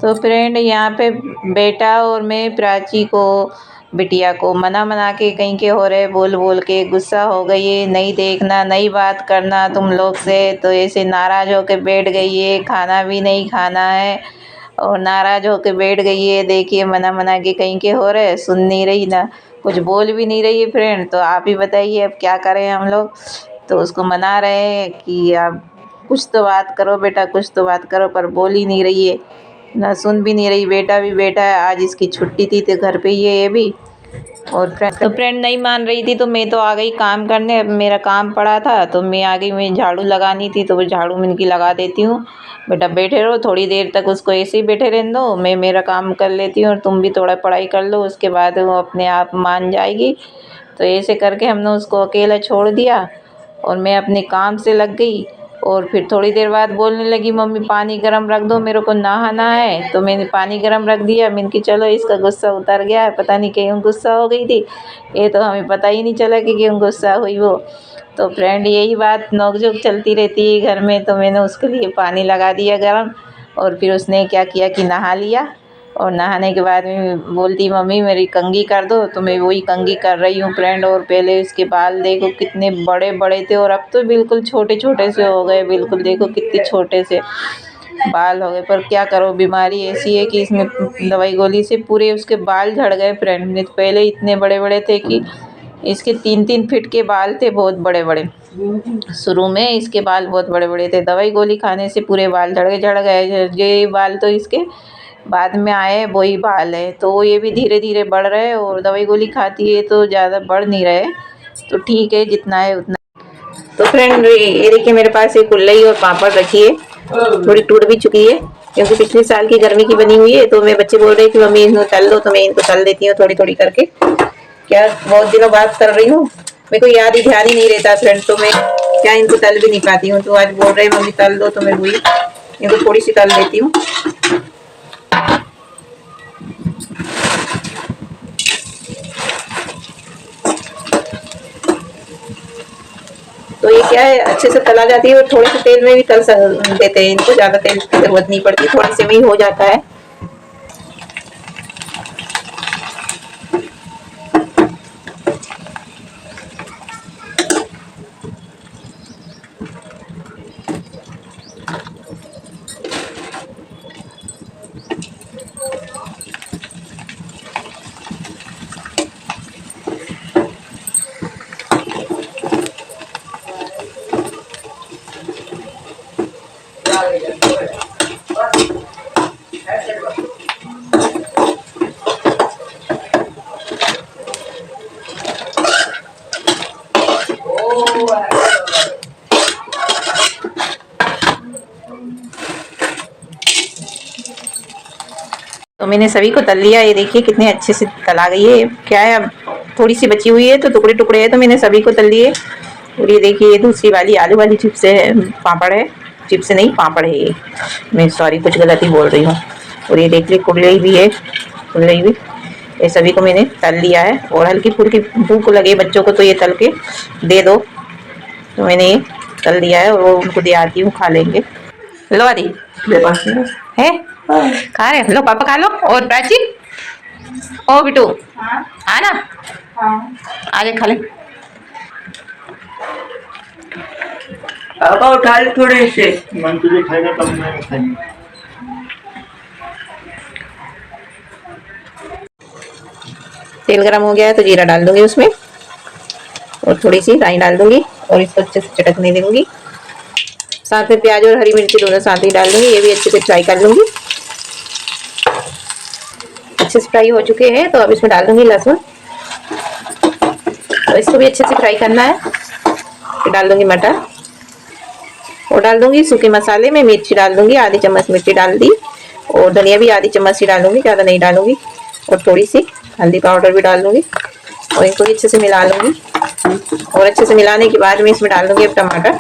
तो फ्रेंड यहाँ पे बेटा और मैं प्राची को बिटिया को मना मना के कहीं के हो रहे, बोल बोल के गुस्सा हो गई है, नहीं देखना नहीं बात करना तुम लोग से, तो ऐसे नाराज़ होके बैठ गई है, खाना भी नहीं खाना है और नाराज़ होके बैठ गई है। देखिए मना मना के कहीं के हो रहे, सुन नहीं रही ना कुछ बोल भी नहीं रही है फ्रेंड। तो आप ही बताइए अब क्या करें हम लोग। तो उसको मना रहे हैं कि आप कुछ तो बात करो बेटा, कुछ तो बात करो, पर बोल ही नहीं रही है ना, सुन भी नहीं रही। बेटा भी बेटा है, आज इसकी छुट्टी थी तो घर पे ही है ये भी। और फ्रेंड नहीं मान रही थी तो मैं तो आ गई काम करने। अब मेरा काम पड़ा था तो मैं आ गई, मैं झाड़ू लगानी थी तो वो झाड़ू मैं इनकी लगा देती हूँ। बेटा बैठे रहो थोड़ी देर तक, उसको ऐसे ही बैठे रहने दो, मैं मेरा काम कर लेती हूँ और तुम भी थोड़ा पढ़ाई कर लो, उसके बाद वो अपने आप मान जाएगी। तो ऐसे करके हमने उसको अकेला छोड़ दिया और मैं अपने काम से लग गई। और फिर थोड़ी देर बाद बोलने लगी, मम्मी पानी गर्म रख दो, मेरे को नहाना है। तो मैंने पानी गर्म रख दिया। मैंने कि चलो इसका गुस्सा उतर गया है, पता नहीं क्यों गुस्सा हो गई थी, ये तो हमें पता ही नहीं चला कि क्यों गुस्सा हुई वो। तो फ्रेंड यही बात नोक-झोंक चलती रहती है घर में। तो मैंने उसके लिए पानी लगा दिया गर्म और फिर उसने क्या किया कि नहा लिया। और नहाने के बाद में बोलती, मम्मी मेरी कंघी कर दो, तो मैं वही कंघी कर रही हूँ फ्रेंड। और पहले उसके बाल देखो कितने बड़े बड़े थे और अब तो बिल्कुल छोटे छोटे से हो गए, बिल्कुल देखो कितने छोटे से बाल हो गए। पर क्या करो, बीमारी ऐसी है कि इसमें दवाई गोली से पूरे उसके बाल झड़ गए फ्रेंड। नहीं तो पहले इतने बड़े बड़े थे कि इसके 3-3 फीट के बाल थे, बहुत बड़े बड़े। शुरू में इसके बाल बहुत बड़े बड़े थे, दवाई गोली खाने से पूरे बाल झड़ गए। ये बाल तो इसके बाद में आए वही बाल है, तो ये भी धीरे धीरे बढ़ रहे हैं और दवाई गोली खाती है तो ज़्यादा बढ़ नहीं रहे। तो ठीक है जितना है उतना। तो फ्रेंड ये देखिए मेरे पास एक कुल्लई और पापड़ रखी है, थोड़ी टूट भी चुकी है क्योंकि पिछले साल की गर्मी की बनी हुई है। तो मेरे बच्चे बोल रहे हैं कि मम्मी इनको तल दो, तो मैं इनको तल देती हूँ थोड़ी थोड़ी करके। क्या बहुत दिनों बाद कर रही हूँ, मेरे को याद ही ध्यान ही नहीं रहता फ्रेंड, तो मैं क्या इनको तल भी नहीं पाती हूँ। तो आज बोल रहे मम्मी तल दो, तो मैं वही इनको थोड़ी सी तल देती हूँ। तो ये क्या है अच्छे से तला जाती है और थोड़े से तेल में भी तल देते हैं इनको, ज्यादा तेल की जरूरत नहीं पड़ती, थोड़े से में ही हो जाता है। तो मैंने सभी को तल लिया, ये देखिए कितने अच्छे से तला गई है। क्या है अब थोड़ी सी बची हुई है तो टुकड़े टुकड़े है, तो मैंने सभी को तल लिए। और ये देखिए ये दूसरी वाली आलू वाली चिप्स है, पापड़ है, चिप्स नहीं पापड़ है ये, मैं सॉरी कुछ गलत ही बोल रही हूँ। और ये देखिए कुल्लई भी है, कुल्लई भी, ये सभी को मैंने तल लिया है। और हल्की फुल्की भूख लगे बच्चों को तो ये तल के दे दो, तो मैंने ये तल दिया है और वो उनको दे आती हूँ, खा लेंगे। लो आदि है खा रहे, लो पापा खा लो। और प्राची ओ बिटू आना, आगे खा ले। पापा उठा ले थोड़े से, मन तुझे खाएगा तब मैं खाएंगे। तेल गरम हो गया है तो जीरा डाल दूंगी उसमें और थोड़ी सी राई डाल दूंगी और इसको अच्छे से चटकने दूंगी। साथ में प्याज और हरी मिर्ची दोनों साथ ही डाल दूंगी, ये भी अच्छे से फ्राई कर लूंगी। अच्छे से फ्राई हो चुके हैं तो अब इसमें डाल दूंगी लहसुन, तो इसको भी अच्छे से फ्राई करना है। फिर डाल दूंगी मटर और डाल दूंगी सूखे मसाले में मिर्ची डाल दूंगी, आधी चम्मच मिर्ची डाल दी और धनिया भी आधी चम्मच ही डालूंगी, ज़्यादा नहीं डालूंगी। और थोड़ी सी हल्दी पाउडर भी डाल दूंगी और इनको भी अच्छे से मिला लूंगी। और अच्छे से मिलाने के बाद में इसमें डाल दूंगी अब टमाटर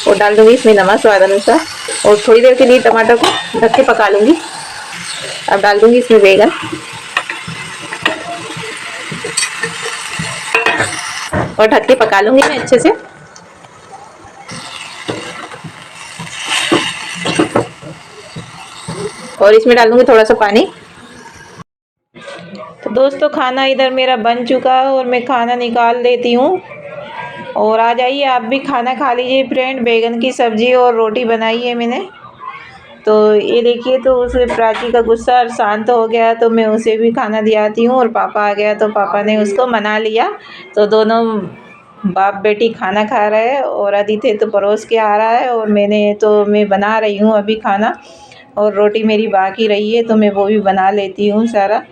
और डाल दूंगी इसमें नमक स्वाद अनुसार और थोड़ी देर के लिए टमाटर को ढक के पका लूंगी। अब डाल दूंगी इसमें बैगन और ढक के पका लूंगी मैं अच्छे से। और इसमें डालूंगी थोड़ा सा पानी। तो दोस्तों खाना इधर मेरा बन चुका है और मैं खाना निकाल देती हूँ। और आ जाइए आप भी खाना खा लीजिए फ्रेंड। बैगन की सब्जी और रोटी बनाई है मैंने। तो ये देखिए, तो उसे प्राची का गुस्सा शांत हो गया तो मैं उसे भी खाना दिलाती हूँ। और पापा आ गया तो पापा ने उसको मना लिया। तो दोनों बाप बेटी खाना खा रहे हैं और आदित्य तो परोस के आ रहा है और मैं बना रही हूँ अभी खाना। और रोटी मेरी बाकी रही है तो मैं वो भी बना लेती हूँ सारा।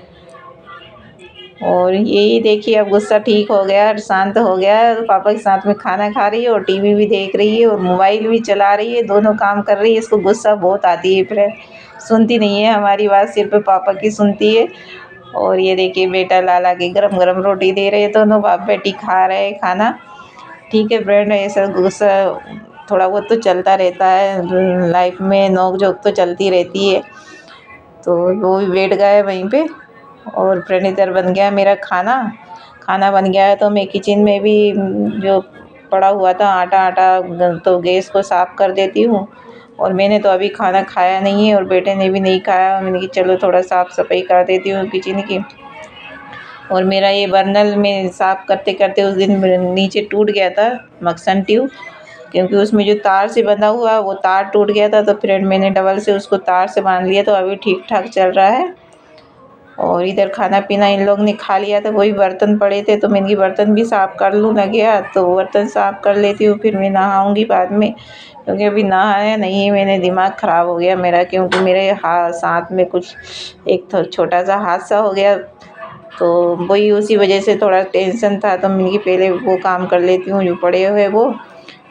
और यही देखिए अब गुस्सा ठीक हो गया, शांत हो गया। पापा के साथ में खाना खा रही है और टीवी भी देख रही है और मोबाइल भी चला रही है, दोनों काम कर रही है। इसको गुस्सा बहुत आती है फ्रेंड, सुनती नहीं है हमारी बात, सिर्फ पापा की सुनती है। और ये देखिए बेटा लाला के गरम गरम रोटी दे रहे हैं, दोनों बाप बेटी खा रहे हैं खाना। ठीक है फ्रेंड, ऐसा गुस्सा थोड़ा बहुत तो चलता रहता है लाइफ में, नोक झोंक तो चलती रहती है। तो वो भी बैठ गए वहीं पे। और फ्रेंड इधर बन गया मेरा खाना। खाना बन गया है तो मैं किचन में भी जो पड़ा हुआ था आटा आटा तो गैस को साफ़ कर देती हूँ। और मैंने तो अभी खाना खाया नहीं है और बेटे ने भी नहीं खाया। मैंने कि चलो थोड़ा साफ़ सफाई कर देती हूँ किचन की। और मेरा ये बर्नल में साफ़ करते करते उस दिन नीचे टूट गया था मक्सन ट्यूब, क्योंकि उसमें जो तार से बंधा हुआ वो तार टूट गया था। तो फ्रेंड मैंने डबल से उसको तार से बांध लिया, तो अभी ठीक ठाक चल रहा है। और इधर खाना पीना इन लोग ने खा लिया था, वही बर्तन पड़े थे तो मैंने बर्तन भी साफ़ कर लूँ ना गया, तो बर्तन साफ़ कर लेती हूँ फिर मैं नहाऊँगी बाद में। क्योंकि अभी नहाया नहीं, मैंने दिमाग ख़राब हो गया मेरा, क्योंकि मेरे साथ में कुछ एक छोटा सा हादसा हो गया। तो वही उसी वजह से थोड़ा टेंशन था, तो मैंने पहले वो काम कर लेती हूँ जो पड़े हुए वो,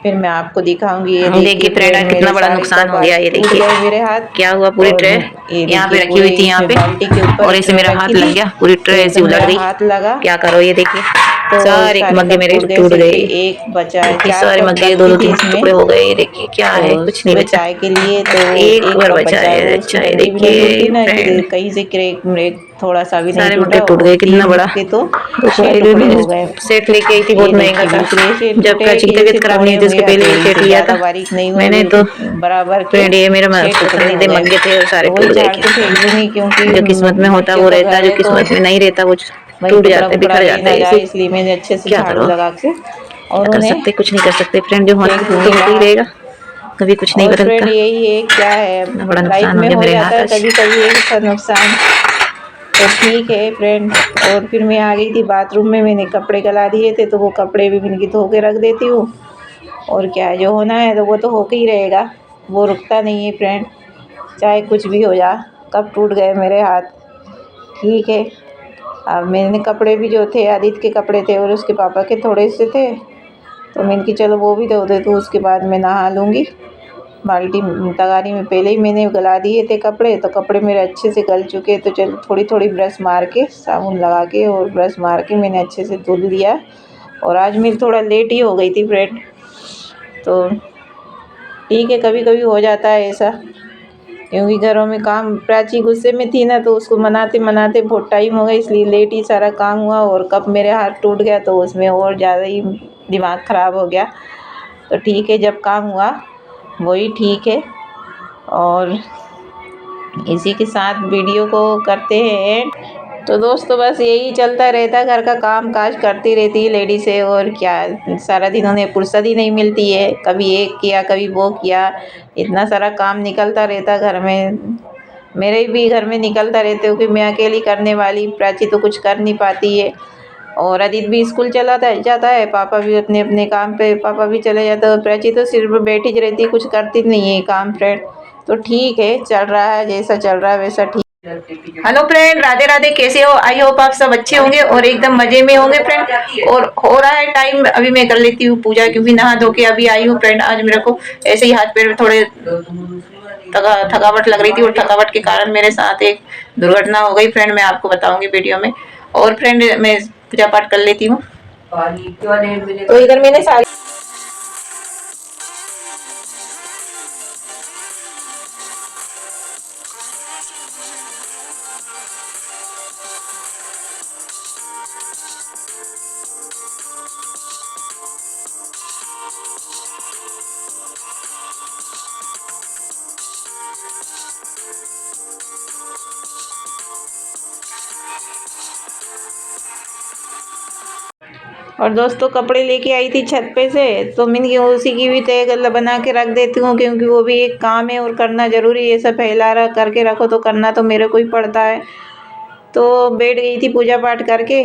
फिर मैं आपको दिखाऊंगी। ये देखिए फ्रेंड फ्रेंड कितना मेरे बड़ा सारे नुकसान कप हो आज गया। ये टूट देखिए गए मेरे हाथ। क्या हुआ, पूरी और ट्रे ये यहाँ देखिए पे रखी हुई पूरे थी यहाँ इसमें पे, बाल्टी के ऊपर और ऐसे ट्रे मेरा रखी हाथ लग थी गया, पूरी तो ट्रे ऐसी एकदम उलट मेरा गई। हाथ लगा। क्या करो, ये देखिए तो सारे सारे मग्गे कप मेरे टूट गए, टूट सिर्फ गए। एक बचा है। ये 4 सारे कप मग्गे दो गलती दो थी तीन इसमें। टुकड़े हो गए। ये देखिए क्या है, तो कुछ नहीं सुबह बचा, चाय के लिए तो एक एक बार कप बचा बचा है, है। वो उसकी अच्छा ये डंडी भी नहीं टूटी देखिए ना कि फ्रेंड, कहीं से क्रैक म्रेक थोड़ा सा भी नहीं सारे मग्गे टूटा। टूट और गए, कितना 3 बड़ा के तो दुख हुआ। 6 ये टुकड़े मैंने हो गए। सेट लेके आई थी, बहुत ये महंगा देखिए था। बिल्कुल ऐसे जब टूटे प्राची की कि तबीयत जैसे खराब तोड़े नहीं थी हुए उसके पहले ये हथौड़ी सेट से, लिया ज़्यादा था बारीक नहीं हुए, मैंने। तो बिल्कुल बराबर के फ्रेंड ये मेरा 6 टुकड़े हो पसंदीदा गए। मग्गे थे और सारे तो वही टूट गए झाड़ थे। के फेंक दूंगी, क्योंकि जो किस्मत में होता बच्चों वो का रहता, घर जो है तो किस्मत में नहीं रहता वो वही टूट टुकड़ा जाता है, फुकड़ा बिखर रह जाता ना है। जाए, इसे इसलिए मैंने अच्छे से क्या झाड़ू करो, लगा के क्या और कर उन्हें सकते, कुछ नहीं कर सकते फ्रेंड। जो होना फेंक है वो तो दूंगी होता ही बाहर। रहेगा, कभी कुछ नहीं और बदलता। फ्रेंड यही है, क्या है इतना बड़ा लाइफ नुकसान हो में गया हो मेरे जाता हाथ है आज। कभी कभी ऐसा नुकसान। तो ठीक है फ्रेंड। और फिर मैं आ गई थी बाथरूम में, मैंने कपड़े गला दिए थे तो वो कपड़े भी मैंने धो के रख देती हूँ। और क्या है, जो होना है तो वो तो होके ही रहेगा, वो रुकता नहीं है फ्रेंड, चाहे कुछ भी हो जा। कब टूट गए मेरे हाथ, ठीक है। अब मैंने कपड़े भी जो थे आदित्य के कपड़े थे और उसके पापा के थोड़े से थे, तो मैंने कि चलो वो भी धो दे, तो उसके बाद मैं नहा लूँगी। बाल्टी तगारी में पहले ही मैंने गला दिए थे कपड़े, तो कपड़े मेरे अच्छे से गल चुके। तो चलो थोड़ी थोड़ी ब्रश मार के, साबुन लगा के और ब्रश मार के मैंने अच्छे से धुल लिया। और आज मैं थोड़ा लेट ही हो गई थी फ्रेंड, तो ठीक है, कभी कभी हो जाता है ऐसा। क्योंकि घरों में काम, प्राची गुस्से में थी ना, तो उसको मनाते मनाते बहुत टाइम हो गया, इसलिए लेट ही सारा काम हुआ। और कब मेरे हाथ टूट गया तो उसमें और ज़्यादा ही दिमाग ख़राब हो गया। तो ठीक है, जब काम हुआ वही ठीक है। और इसी के साथ वीडियो को करते हैं। तो दोस्तों बस यही चलता रहता है, घर का काम काज करती रहती है लेडीज़ें, और क्या, सारा दिन उन्हें फुर्सत ही नहीं मिलती है। कभी एक किया कभी वो किया, इतना सारा काम निकलता रहता घर में। मेरे भी घर में निकलता रहते हो कि मैं अकेली करने वाली, प्राची तो कुछ कर नहीं पाती है। और आदित्य भी स्कूल जाता है, पापा भी अपने अपने काम पे पापा भी चले जाते हैं। प्राची तो सिर्फ बैठी ज रहती है, कुछ करती नहीं है काम फ्रेंड। तो ठीक है, चल रहा है, जैसा चल रहा है वैसा ठीक। हेलो फ्रेंड, राधे राधे, कैसे हो? आई होप आप सब अच्छे होंगे और एकदम मजे में होंगे फ्रेंड। और हो रहा है टाइम, अभी मैं कर लेती हूँ पूजा, क्योंकि नहा धो के अभी आई हूँ फ्रेंड। आज मेरे को ऐसे ही हाथ पैर में थोड़े थकावट लग रही थी, और थकावट के कारण मेरे साथ एक दुर्घटना हो गई फ्रेंड, मैं आपको बताऊंगी वीडियो में। और फ्रेंड मैं पूजा पाठ कर लेती हूँ। तो इधर मैंने सारी और दोस्तों कपड़े लेके आई थी छत पे से, तो मैंने उसी की भी तय गल्ला बना के रख देती हूँ, क्योंकि वो भी एक काम है और करना ज़रूरी है। ये सब फैला करके रखो तो करना तो मेरे को ही पड़ता है। तो बैठ गई थी पूजा पाठ करके,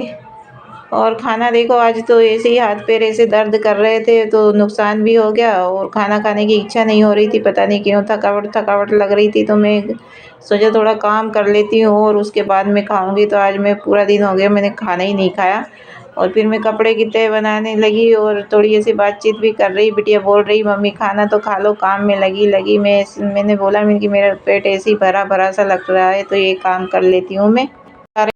और खाना देखो आज तो ऐसे ही हाथ पैर ऐसे दर्द कर रहे थे, तो नुकसान भी हो गया और खाना खाने की इच्छा नहीं हो रही थी, पता नहीं क्यों थकावट थकावट लग रही थी। तो मैं सोचा थोड़ा काम कर लेती हूँ और उसके बाद मैं खाऊंगी। तो आज मैं पूरा दिन हो गया मैंने खाना ही नहीं खाया, और फिर मैं कपड़े की तह बनाने लगी और थोड़ी ऐसी बातचीत भी कर रही। बिटिया बोल रही मम्मी खाना तो खा लो, काम में लगी मैंने बोला कि मेरा पेट ऐसे ही भरा भरा सा लग रहा है, तो ये काम कर लेती हूँ मैं।